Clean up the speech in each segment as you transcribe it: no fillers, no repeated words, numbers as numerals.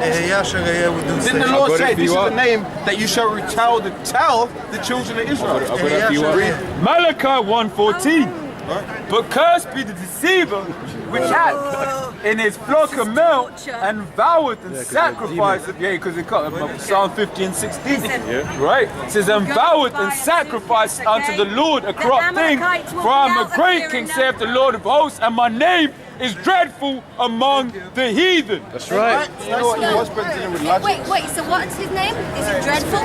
Didn't the Lord say this is the name that you shall tell the children of Israel? Malachi 1:14. But cursed be the deceiver which hath in his flock of milk and voweth and sacrificed. Because it got Psalm 50 and 16. Right? It says, and voweth and sacrificed unto the Lord a corrupt thing. For I am a great king, saith the Lord of hosts, and my name is dreadful among the heathen. That's right. You know what he was presenting with logic. Wait, so what's his name? Is it dreadful?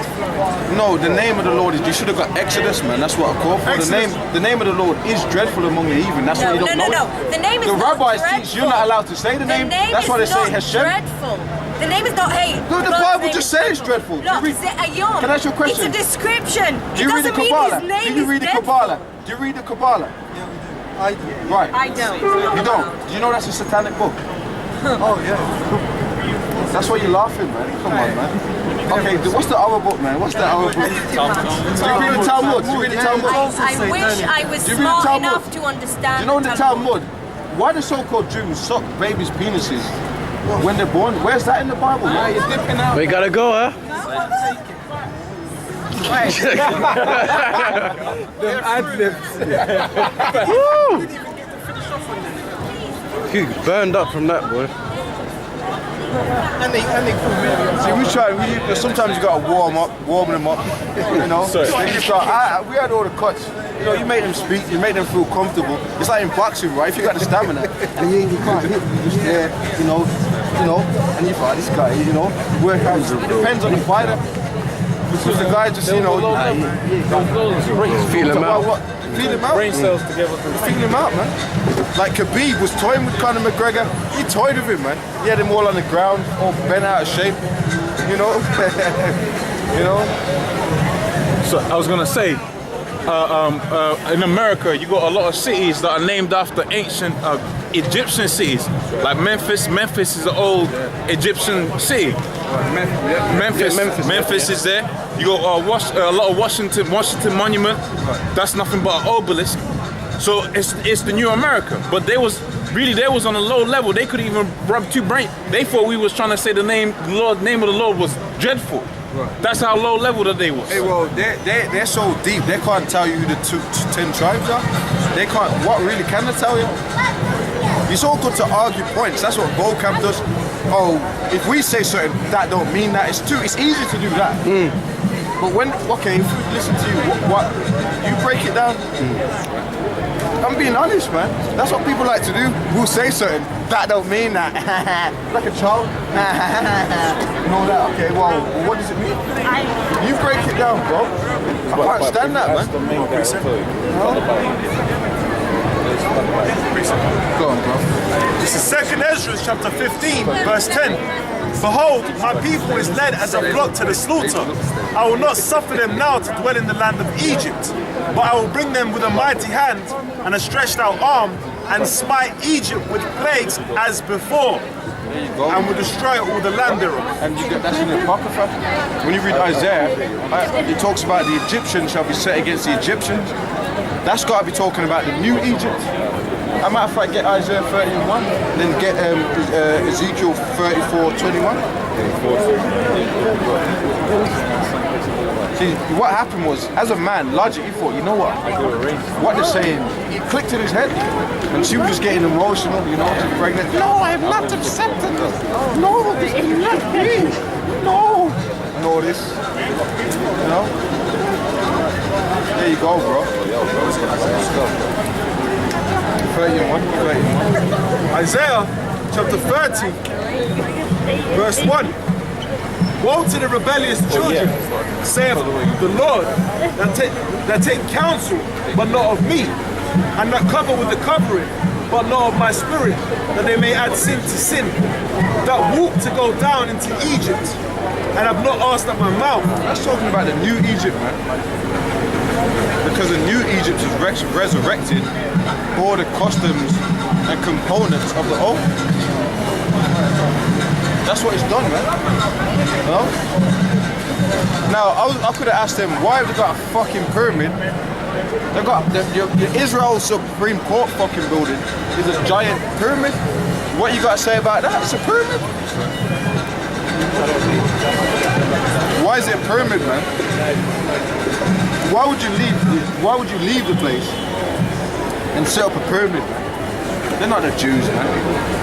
No, the name of the Lord is, you should have got Exodus, man. That's what I call for. The name of the Lord is dreadful among the heathen. That's why you don't know it. The name is the not rabbis dreadful. teach you're not allowed to say the name. That's why they say Hashem. Dreadful. The name is not hate. No, the Bible just says it's dreadful. Look, Can I ask you a question? It's a description. Do you read the Kabbalah? Do you read the Kabbalah? Do you read the Kabbalah? I do. Right. I don't. You don't? Do you know that's a satanic book? Oh, yeah. That's why you're laughing, man. Come on, man. Okay, what's the other book, man? What's the other book? Do you read the Talmud? Do you read the Talmud? I wish I was smart enough to understand. Do you know the Talmud? Why the so-called Jews suck babies' penises when they're born? Where's that in the Bible? Why are you dipping out? We gotta go, huh? Them ad-libs. You burned up from that, boy. See, sometimes you gotta warm them up, you know. We had all the cuts. You know, you make them speak, you make them feel comfortable. It's like in boxing, right? If you got the stamina, and you can't hit, you just there, you know, and you fight this guy, you know, work out. It depends on the fighter. Because the guy just, you know, feel him out. Feel him out. Brain cells together. Feel him out, man. Like Khabib was toying with Conor McGregor. He toyed with him, man. He had him all on the ground, all bent out of shape. You know, you know. So I was gonna say, in America, you got a lot of cities that are named after ancient Egyptian cities. Like Memphis. Memphis is an old Egyptian city. Memphis is there. You got a lot of Washington Monument. That's nothing but an obelisk. So it's the new America. But they was on a low level. They couldn't even rub two brains. They thought we was trying to say the name of the Lord was dreadful. Right. That's how low level that they was. Hey, well, they're so deep. They can't tell you who the 10 tribes are. They can't. What really can they tell you? It's all good to argue points. That's what vocab does. Oh, if we say something, that don't mean that. It's easy to do that. But if we listen to you, what you break it down. I'm being honest, man. That's what people like to do. We'll say something, that don't mean that. Like a child. Know that, okay, well, what does it mean? You break it down, bro. I can't stand that, man. Go on, bro. This is 2nd Ezra chapter 15, verse 10. Behold, my people is led as a flock to the slaughter. I will not suffer them now to dwell in the land of Egypt, but I will bring them with a mighty hand and a stretched out arm, and smite Egypt with plagues as before. There you go. And will destroy all the land thereof. And that's in the Apocrypha. When you read Isaiah, it talks about the Egyptians shall be set against the Egyptians. That's got to be talking about the new Egypt. As a matter of fact, get Isaiah 31, then get Ezekiel 34:21. See, what happened was, as a man, logic, he thought, you know what they're saying, it clicked in his head, and she was just getting emotional, you know, she's pregnant. No, I'm not accepting this. No, this is not me. No. And all this, you know. There you go, bro. Let's go. 31. Isaiah chapter 30, verse 1. Woe to the rebellious children, saith the Lord, that take counsel, but not of me, and that cover with the covering, but not of my spirit, that they may add sin to sin, that walk to go down into Egypt, and have not asked at my mouth. That's talking about the new Egypt, man. Because the new Egypt is resurrected all the customs and components of the old. That's what it's done, man. You know? Now, I could have asked them, why have they got a fucking pyramid? They've got the Israel Supreme Court fucking building is a giant pyramid. What you got to say about that? It's a pyramid. pyramid, man. Why would you leave the place and set up a pyramid, man? They're not the Jews, man.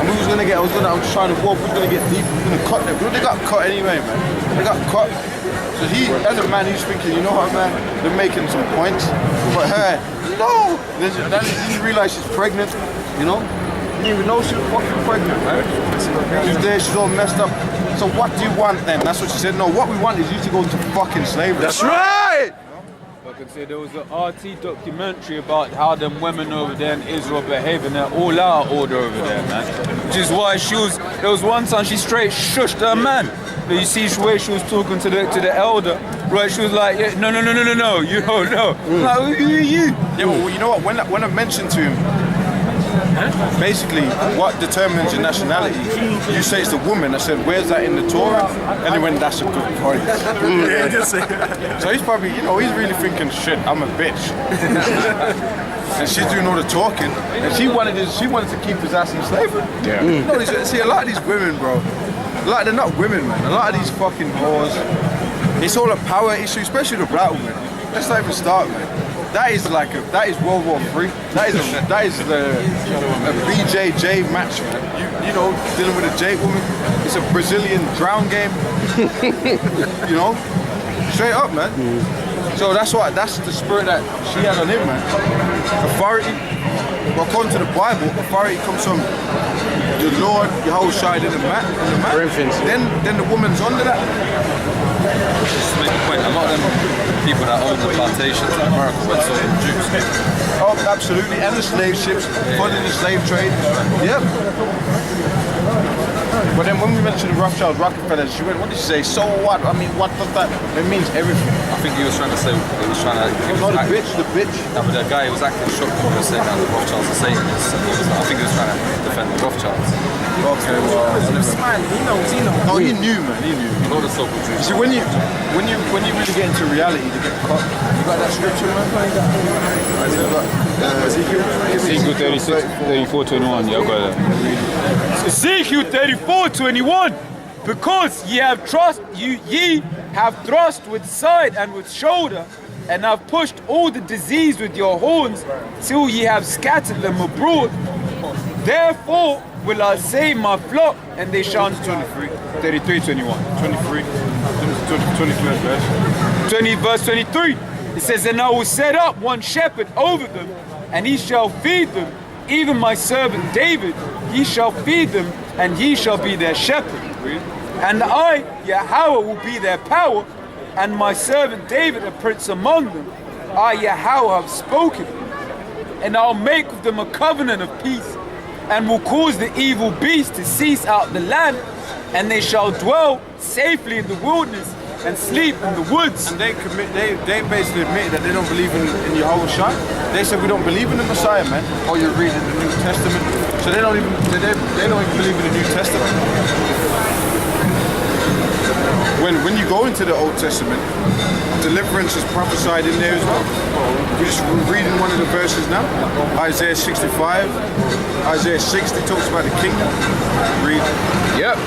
And I was trying to walk, we was gonna get deep, we was gonna cut them. They got cut anyway, man. They got cut. So as a man, he's thinking, you know what, man? They're making some points. But her, no! Then you realize she's pregnant, you know? You didn't even know she was fucking pregnant, man. She's there, she's all messed up. So what do you want then? That's what she said. No, what we want is you to go into fucking slavery. That's right! I can say there was an RT documentary about how them women over there in Israel behave, and they're all out of order over there, man. Which is why there was one time she straight shushed her man. But you see the way she was talking to the elder, right? She was like, yeah, no, you don't know. Like, who are you? Yeah, well, you know what? When I mentioned to him, basically, what determines your nationality, you say it's the woman. I said, where's that in the Torah? And he went, that's a good point. So he's probably, he's really thinking, shit, I'm a bitch. And she's doing all the talking. And she wanted to keep his ass in slavery. Yeah. See, a lot of these women, bro, they're not women, man. A lot of these fucking whores, it's all a power issue, especially the black women. Let's not even start, man. That is World War III. That is a BJJ match, man. Dealing with a J woman. It's a Brazilian drown game. Straight up, man. So that's the spirit that she had on him, man. Authority. Well, according to the Bible, authority comes from the Lord, your whole side in the mat. Then the woman's under that. Just to make a point, a lot of them people that own the plantations in America were sort of Jews. Oh, absolutely, and the slave ships, funding the slave trade. Yep. But then when we mentioned the Rothschilds, Rockefellers, she went, what did she say? So what? I mean, what does that? It means everything. I think he was trying to say, the bitch. No, but the guy was acting shocked when he was saying that the Rothschilds are Satanists. I think he was trying to defend the Rothschilds. Okay, well, He knows. no, he knew, man. He knew. Not the so-called Jews. You see, when you really get into reality, you get caught. You got that scripture, man? Ezekiel 34:21. Yeah, I got that. Ezekiel 34:21. Because ye have thrust with side and with shoulder, and have pushed all the disease with your horns, till ye have scattered them abroad. Therefore will I save my flock, and they shall 33:21. 23rd verse. 20 verse 23. It says, and I will set up one shepherd over them, and he shall feed them, even my servant David, he shall feed them, and he shall be their shepherd. And I, Yahweh, will be their power, and my servant David a prince among them. I, Yahweh, have spoken, and I'll make with them a covenant of peace, and will cause the evil beast to cease out the land, and they shall dwell safely in the wilderness and sleep in the woods. And they basically admit that they don't believe in Yahweh Shai. They said we don't believe in the Messiah, man. Or you're reading the New Testament. So they don't even believe in the New Testament. When you go into the Old Testament, deliverance is prophesied in there as well. We're just reading one of the verses now. Isaiah 65, Isaiah 60 talks about the kingdom. Read. Yep.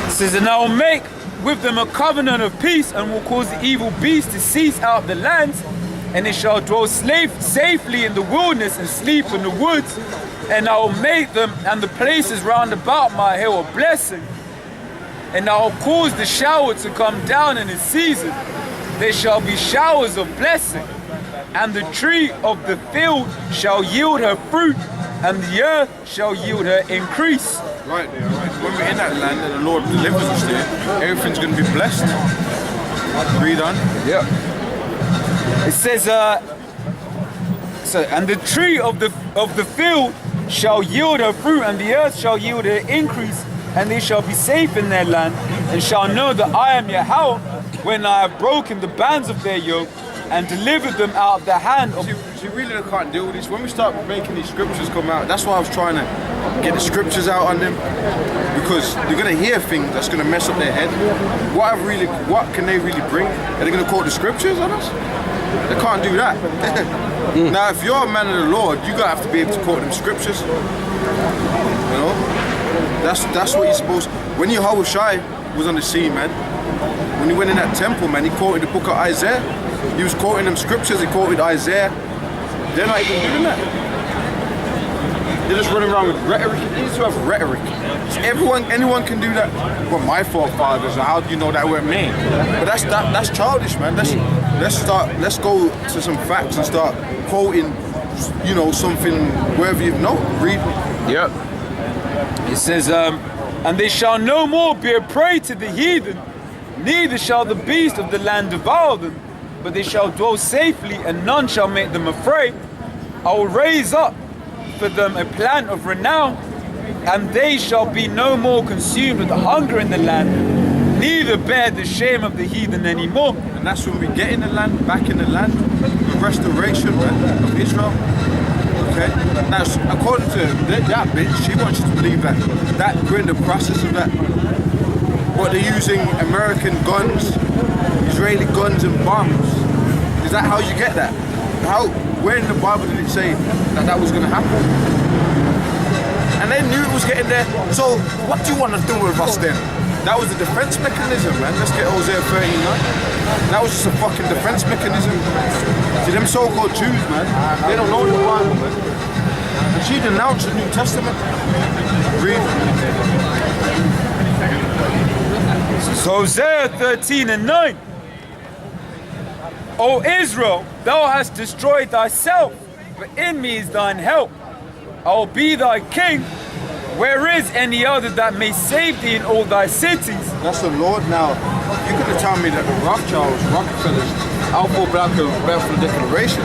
It says, and I will make with them a covenant of peace, and will cause the evil beast to cease out the lands, and they shall dwell safely in the wilderness and sleep in the woods. And I will make them and the places round about my hill a blessing. And I will cause the shower to come down in its season. There shall be showers of blessing, and the tree of the field shall yield her fruit, and the earth shall yield her increase. Right there, right. When we're in that land and the Lord delivers us there, everything's going to be blessed. Read on. Yeah. It says, and the tree of the field shall yield her fruit, and the earth shall yield her increase, and they shall be safe in their land, and shall know that I am Yahweh, when I have broken the bands of their yoke, and delivered them out of the hand of... See, really they can't deal with this. When we start making these scriptures come out, that's why I was trying to get the scriptures out on them, because they're going to hear things that's going to mess up their head. What can they really bring? Are they going to quote the scriptures on us? They can't do that. Now, if you're a man of the Lord, you're going to have to be able to quote them scriptures. You know? That's what you're supposed to. When Yahweh Shai was on the scene, man, when he went in that temple, man, he quoted the book of Isaiah. He was quoting them scriptures, he quoted Isaiah. They're not even doing that. They're just running around with rhetoric. You need to have rhetoric. So anyone can do that. Well, my forefathers, how do you know that weren't me? But that's childish, man. Let's go to some facts and start quoting, you know, something wherever you know. Read. Yep. It says, and they shall no more be a prey to the heathen, neither shall the beast of the land devour them, but they shall dwell safely, and none shall make them afraid. I will raise up for them a plant of renown, and they shall be no more consumed with hunger in the land, neither bear the shame of the heathen anymore. And that's when we get in the land, back in the land, the restoration, man, of Israel. Okay? Now, according to that bitch, she wants you to believe that we're in the process of that. But they're using American guns, Israeli guns and bombs. Is that how you get that? Where in the Bible did it say that was going to happen? And they knew it was getting there. So what do you want to do with us then? That was a defense mechanism, man. Let's get Hosea 39. That was just a fucking defense mechanism. See, them so-called Jews, man, they don't know the Bible, man. And she denounced the New Testament. Read. So Hosea 13:9. O Israel, thou hast destroyed thyself, but in me is thine help. I will be thy king. Where is any other that may save thee in all thy cities? That's the Lord. Now, you're going to tell me that the Rothschilds, Rockefellers, Alpha Black and Belfast Declaration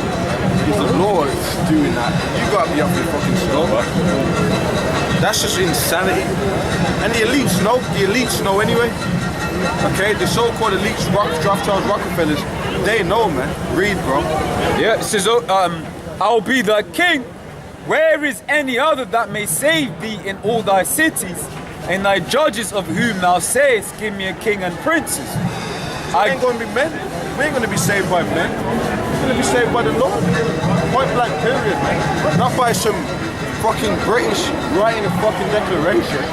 is the Lord doing that. You got to be up your fucking skull. That's just insanity. And the elites know anyway. Okay, the so-called elites, Rothschilds, Rockefellers, they know, man. Read, bro. Yeah, it says, I will be thy king. Where is any other that may save thee in all thy cities, and thy judges of whom thou sayest, give me a king and princes? I ain't going to be men. We ain't going to be saved by men. We're going to be saved by the Lord. Point blank period, man. Not by some fucking British writing a fucking declaration.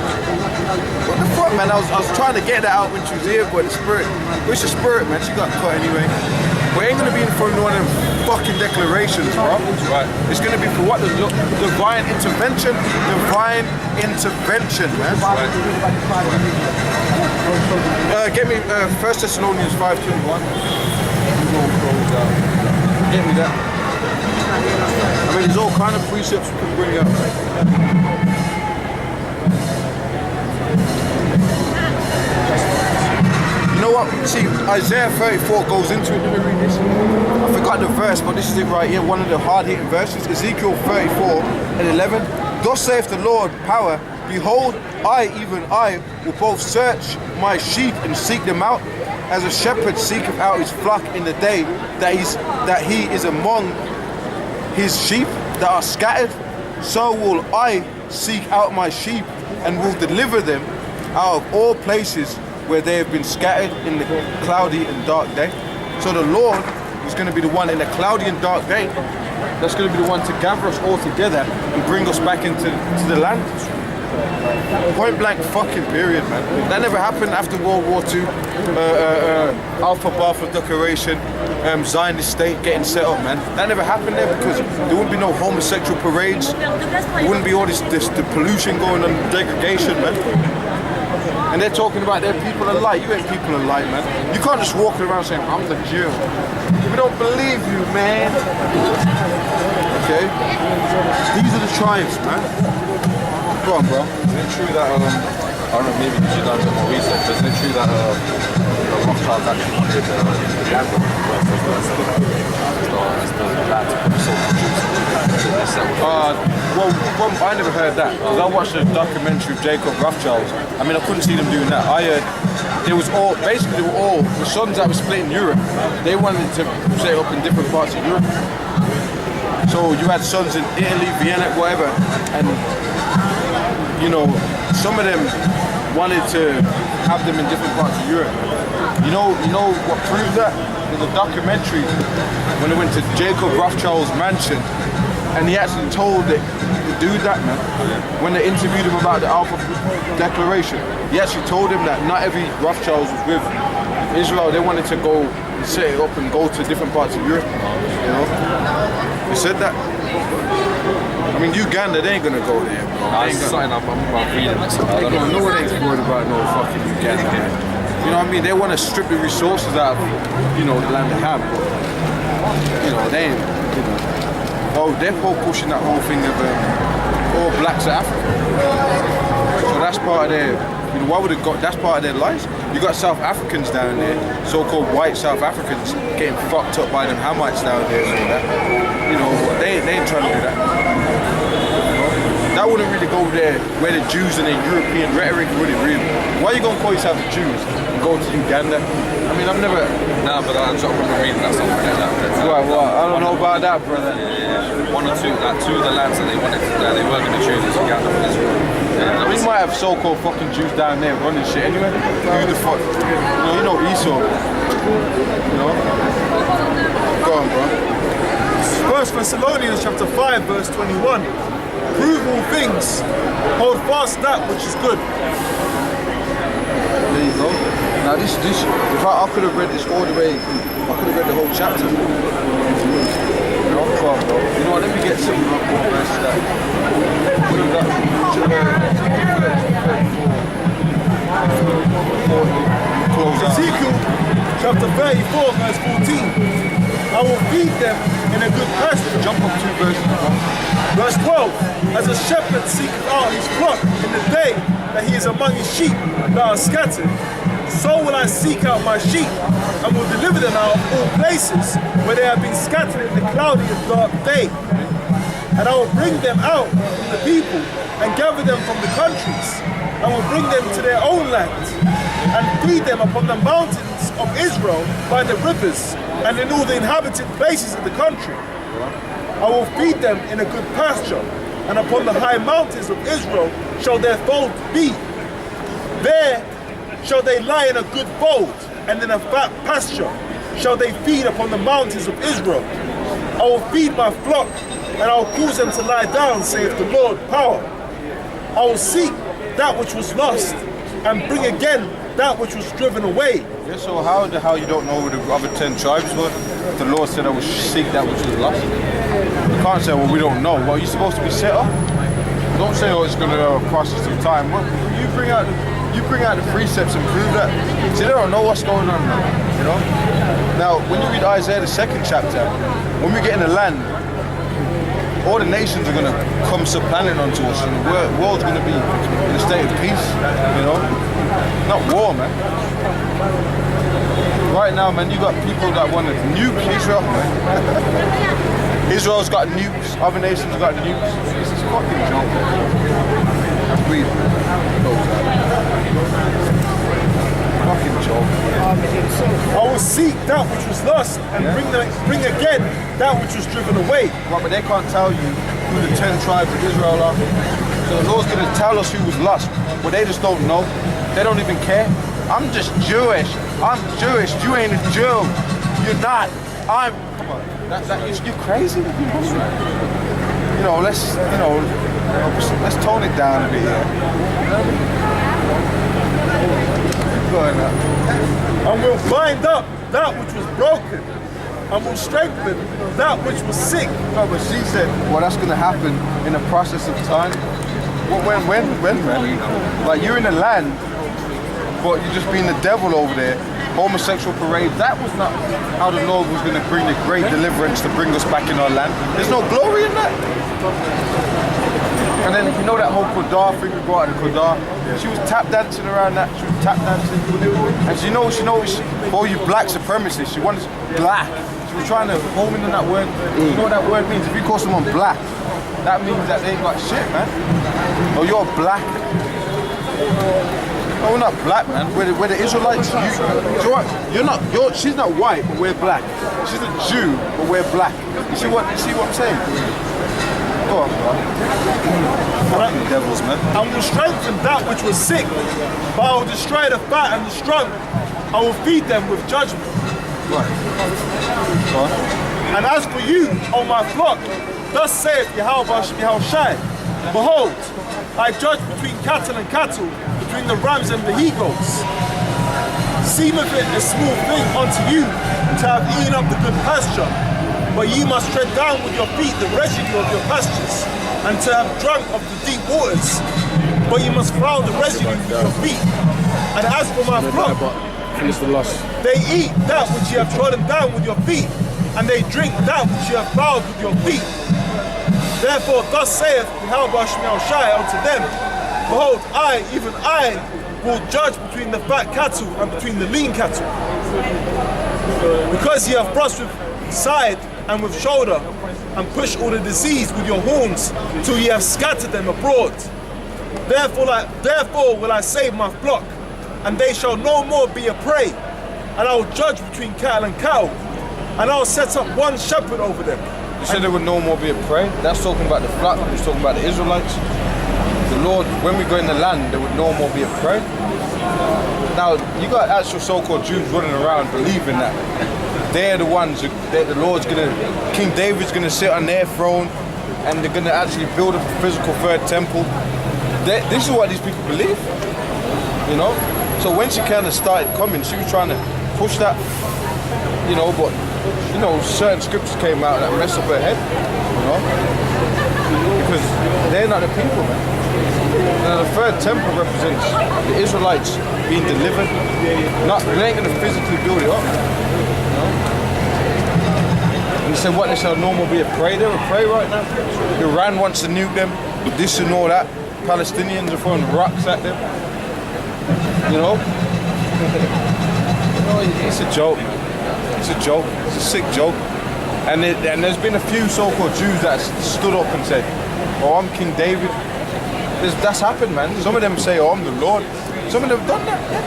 What the fuck, man? I was trying to get that out when she was here, but the spirit, where's the spirit, man? She got cut anyway. We ain't gonna be in front of one of them fucking declarations, bro. Right. It's gonna be for what? The divine intervention? Divine intervention, man. Right. Get me 1 Thessalonians 5:21. Get me that. I mean, there's all kind of precepts we can bring up. You know what? See, Isaiah 34 goes into it. Let me read this. I forgot the verse, but this is it right here. One of the hard-hitting verses. Ezekiel 34:11. Thus saith the Lord, power, behold, I, even I, will both search my sheep and seek them out, as a shepherd seeketh out his flock in the day that he is among his sheep that are scattered. So will I seek out my sheep and will deliver them out of all places where they have been scattered in the cloudy and dark day. So the Lord is going to be the one in the cloudy and dark day that's going to be the one to gather us all together and bring us back into the land. Point blank fucking period, man. That never happened after World War II. Alpha Bartha Declaration, Zionist state getting set up, man. That never happened there because there wouldn't be no homosexual parades. There wouldn't be all the pollution going on, degradation, man. And they're talking about their people of light. You ain't people of light, man. You can't just walk around saying, I'm the Jew. We don't believe you, man. Okay? These are the tribes, man. Go on, bro. Is it true that, I don't know, maybe because you've done a bit more research, but is it true that the Rothschilds actually did the Gambler as the lad to put so well, I never heard that. Because I watched a documentary of Jacob Rothschild. I mean, I couldn't see them doing that. I heard they were all the sons that were split in Europe. They wanted to set up in different parts of Europe. So you had sons in Italy, Vienna, whatever, and you know, some of them wanted to have them in different parts of Europe. You know what proves that? There's a documentary when they went to Jacob Rothschild's mansion, and he actually told the dude that, man, when they interviewed him about the Alpha Declaration. he actually told him that not every Rothschild was with Israel. They wanted to go and set it up and go to different parts of Europe. You know, he said that. I mean, Uganda, they ain't gonna go there. That's something I'm reading. I don't know. No one ain't worried about no fucking Uganda. You know what I mean? They want to strip the resources out of, you know, the land they have. But, you know, they ain't, you know. Oh, they're all pushing that whole thing of all blacks are African. So that's part of their, you know, why would it go, that's part of their lives. You got South Africans down there, so-called white South Africans, getting fucked up by them Hamites down there and all that. You know, they ain't trying to do that. That wouldn't really go there where the Jews and their European rhetoric really real. Why are you gonna call yourself the Jews and go to Uganda? I mean, I've never. Nah, but I just remember reading that something like that. Right, well, I don't know about that, brother. Yeah. One or two, like two of the lands that they wanted, that they were going to choose is Uganda and Israel. Yeah, We might have so-called fucking Jews down there running shit anyway. Who the fuck? You know Esau. You know? Go on, bro. 1 Thessalonians chapter 5 verse 21. Prove all things, hold fast that which is good. There you go. Now this, if I could have read this all the way, I could have read the whole chapter. You know, come on, bro. You know what, let me get some verses that. What do you got? Close out. Ezekiel chapter 34 verse 14. I will feed them in a good pasture. Jump up 2 verses. Verse 12. As a shepherd seeketh out his flock in the day that he is among his sheep that are scattered, so will I seek out my sheep and will deliver them out of all places where they have been scattered in the cloudy and dark day. And I will bring them out from the people and gather them from the countries and will bring them to their own land and feed them upon the mountains of Israel by the rivers and in all the inhabited places of the country. I will feed them in a good pasture, and upon the high mountains of Israel shall their fold be. There shall they lie in a good fold, and in a fat pasture shall they feed upon the mountains of Israel. I will feed my flock, and I will cause them to lie down, saith the Lord power. I will seek that which was lost, and bring again that which was driven away. Yeah, so how the hell you don't know who the other 10 tribes were? The Lord said I will seek that which was lost. You can't say, well, we don't know. Well, you're supposed to be set up. Don't say, oh, it's going to process some time. Well, you bring out the precepts and prove that. See, they don't know what's going on now, you know? Now, when you read Isaiah, the 2nd chapter, when we get in the land, all the nations are going to come supplanting onto us, and the world's going to be in a state of peace, you know? Not war, man. Right now, man, you got people that want to nuke Israel, man. Israel's got nukes, other nations got nukes. This is fucking junk. That's weird, man. Fucking joke. I will seek that which was lost and bring again that which was driven away. Right, but they can't tell you who the 10 tribes of Israel are. So the Lord's going to tell us who was lost, but they just don't know. They don't even care. I'm just Jewish. I'm Jewish. You ain't a Jew. You're not. I'm. Come on. You're crazy. You know, let's tone it down a bit here. And will bind up that which was broken, and will strengthen that which was sick. No, but she said, well, that's going to happen in a process of time. Well, when? Like, you're in the land, but you're just being the devil over there. Homosexual parade. That was not how the Lord was going to bring the great deliverance to bring us back in our land. There's no glory in that. And then you know that whole Qadar thing we brought out of Qadar? She was tap dancing around that. She was tap dancing. And she knows, all you black supremacists, she wanted black. She was trying to home in on that word. You know what that word means? If you call someone black, that means that they ain't got shit, man. Oh, you're black. No, we're not black, man. We're the Israelites. She's not white, but we're black. She's a Jew, but we're black. You see what I'm saying? Go on, bro. Fucking devils, man. And will strengthen that which was sick, but I will destroy the fat and the strong. I will feed them with judgment. Right. Go on. And as for you, O my flock, thus saith Yahweh Shai, behold, I judge between cattle and cattle, between the rams and the he-goats. Seemeth it a small thing unto you to have eaten up the good pasture, but ye must tread down with your feet the residue of your pastures, and to have drunk of the deep waters, but ye must plough the residue with your feet. And as for my flock, they eat that which ye have trodden down with your feet, and they drink that which ye have plowed with your feet. Therefore thus saith Yahweh Shai unto them, behold, I, even I, will judge between the fat cattle and between the lean cattle. Because ye have thrust with side and with shoulder, and pushed all the disease with your horns, till ye have scattered them abroad. Therefore will I save my flock, and they shall no more be a prey. And I will judge between cattle and cow, and I will set up one shepherd over them. You said there would no more be a prey. That's talking about the flock. He's talking about the Israelites. The Lord, when we go in the land, there would no more be a prey. Now, you got actual so-called Jews running around believing that they're the ones that the Lord's gonna, King David's gonna sit on their throne, and they're gonna actually build up a physical third temple. This is what these people believe, you know. So when she kind of started coming, she was trying to push that, you know, but you know, certain scriptures came out that messed up her head, you know, because they're not the people, man. Now the third temple represents the Israelites being delivered. They ain't gonna physically build it up, you know. And they said, what, they shall no more be a prey? They're a prey right now. Iran wants to nuke them, this and all that. Palestinians are throwing rocks at them. You know? It's a joke, man. It's a joke. It's a sick joke. And there's been a few so-called Jews that stood up and said, oh, I'm King David. That's happened, man. Some of them say, oh, I'm the Lord. Some of them have done that. Yeah.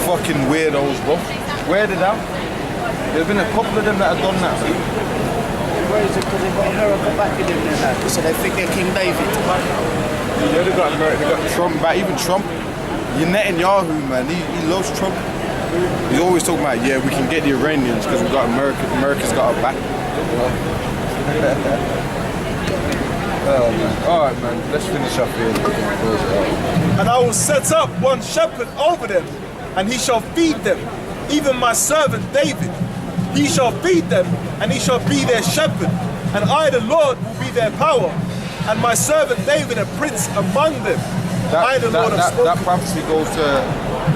Fucking weirdos, bro. Wear it out. There's been a couple of them that have done that. Where is it? Because they've got America back in them now. So they think they're King David. Yeah, they got America, they got Trump back. Even Trump. Netanyahu, man, he loves Trump. He's always talking about, yeah, we can get the Iranians because we got America. America's got our back. Oh, man. All right, man. Let's finish up here. And I will set up one shepherd over them, and he shall feed them, even my servant David. He shall feed them, and he shall be their shepherd. And I, the Lord, will be their power, and my servant David a prince among them. That prophecy goes to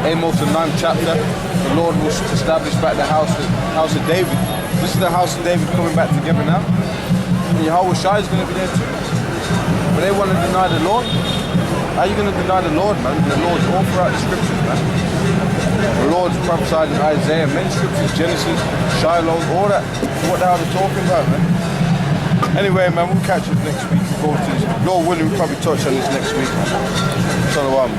Amos, the 9th chapter. The Lord will establish back the house of David. This is the house of David coming back together now. And Yahweh Shai is going to be there too. But they want to deny the Lord. How are you going to deny the Lord, man? The Lord's all throughout the scriptures, man. The Lord's prophesied in Isaiah, many scriptures, Genesis, Shiloh, all that. What the hell are they talking about, man? Anyway, man, we'll catch you next week. Lord willing, we'll probably touch on this next week, man. Shalom.